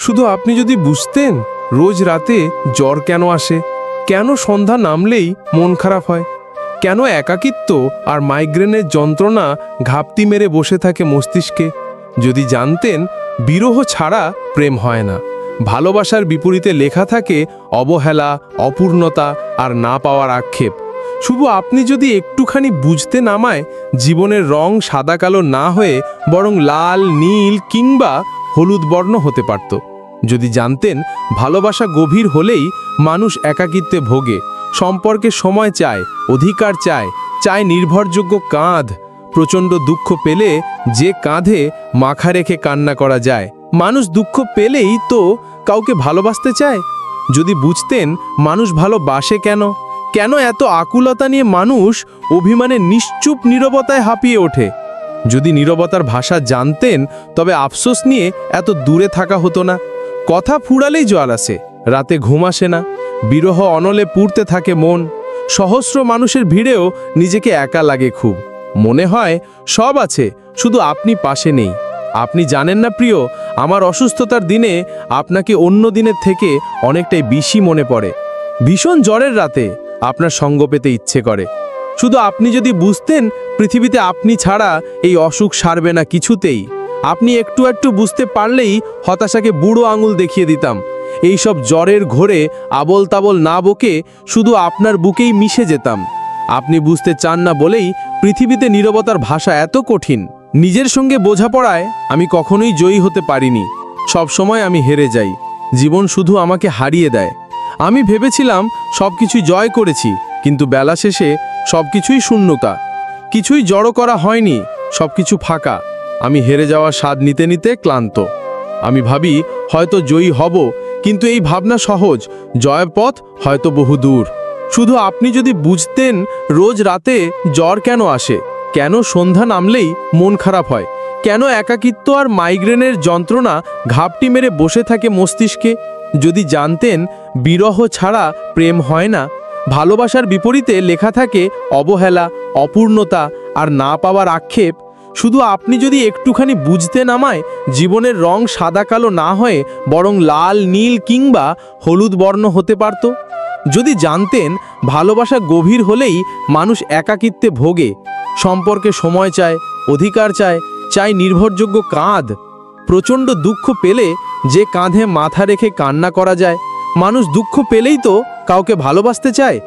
শুধু আপনি যদি বুঝতেন রোজ রাতে জ্বর কেন আসে, কেন সন্ধ্যা নামলেই মন খারাপ হয়, কেন একাকিত্ব আর মাইগ্রেনের যন্ত্রণা ঘাপটি মেরে বসে থাকে মস্তিষ্কে। যদি জানতেন বিরহ ছাড়া প্রেম হয় না, ভালোবাসার বিপরীতে লেখা থাকে অবহেলা, অপূর্ণতা আর না পাওয়ার আক্ষেপ। শুধু আপনি যদি একটুখানি বুঝতে নামায় জীবনের রং সাদা কালো না হয়ে বরং লাল, নীল কিংবা হলুদ বর্ণ হতে পারত। যদি জানতেন ভালোবাসা গভীর হলেই মানুষ একাকিত্বে ভোগে, সম্পর্কে সময় চায়, অধিকার চায়, চায় নির্ভরযোগ্য কাঁধ। প্রচণ্ড দুঃখ পেলে যে কাঁধে মাথা রেখে কান্না করা যায়, মানুষ দুঃখ পেলেই তো কাউকে ভালোবাসতে চায়। যদি বুঝতেন মানুষ ভালোবাসে কেন, কেন এত আকুলতা নিয়ে মানুষ অভিমানে নিশ্চুপ নীরবতায় হাঁপিয়ে ওঠে। যদি নীরবতার ভাষা জানতেন তবে আফসোস নিয়ে এত দূরে থাকা হতো না। কথা ফুরালেই জল আসে, রাতে ঘুম আসে না, বিরহ অনলে পুড়তে থাকে মন। সহস্র মানুষের ভিড়েও নিজেকে একা লাগে খুব। মনে হয় সব আছে, শুধু আপনি পাশে নেই। আপনি জানেন না প্রিয়, আমার অসুস্থতার দিনে আপনাকে অন্য দিনের থেকে অনেকটাই বেশি মনে পড়ে। ভীষণ জ্বরের রাতে আপনার সঙ্গ পেতে ইচ্ছে করে। শুধু আপনি যদি বুঝতেন পৃথিবীতে আপনি ছাড়া এই অসুখ সারবে না কিছুতেই। আপনি একটু একটু বুঝতে পারলেই হতাশাকে বুড়ো আঙুল দেখিয়ে দিতাম। এই সব জ্বরের ঘোরে আবল তাবল না বকে শুধু আপনার বুকেই মিশে যেতাম। আপনি বুঝতে চান না বলেই পৃথিবীতে নীরবতার ভাষা এত কঠিন। নিজের সঙ্গে বোঝাপড়ায় আমি কখনোই জয়ী হতে পারিনি। সব সময় আমি হেরে যাই, জীবন শুধু আমাকে হারিয়ে দেয়। আমি ভেবেছিলাম সবকিছুই জয় করেছি, কিন্তু বেলা শেষে সবকিছুই শূন্যতা। কিছুই জড়ো করা হয়নি, সবকিছু ফাঁকা। আমি হেরে যাওয়ার স্বাদ নিতে নিতে ক্লান্ত। আমি ভাবি হয়তো জয়ী হব, কিন্তু এই ভাবনা সহজ, জয়ের পথ হয়তো বহু দূর। শুধু আপনি যদি বুঝতেন রোজ রাতে জ্বর কেন আসে, কেন সন্ধ্যা নামলেই মন খারাপ হয়, কেন একাকিত্ব আর মাইগ্রেনের যন্ত্রণা ঘাপটি মেরে বসে থাকে মস্তিষ্কে। যদি জানতেন বিরহ ছাড়া প্রেম হয় না, ভালোবাসার বিপরীতে লেখা থাকে অবহেলা, অপূর্ণতা আর না পাওয়ার আক্ষেপ। শুধু আপনি যদি একটুখানি বুঝতে নামায় জীবনের রং সাদা কালো না হয়ে বরং লাল, নীল কিংবা হলুদ বর্ণ হতে পারত। যদি জানতেন ভালোবাসা গভীর হলেই মানুষ একাকিত্বে ভোগে, সম্পর্কে সময় চায়, অধিকার চায়, চায় নির্ভরযোগ্য কাঁধ। প্রচণ্ড দুঃখ পেলে যে কাঁধে মাথা রেখে কান্না করা যায়, মানুষ দুঃখ পেলেই তো কাউকে ভালোবাসতে চায়।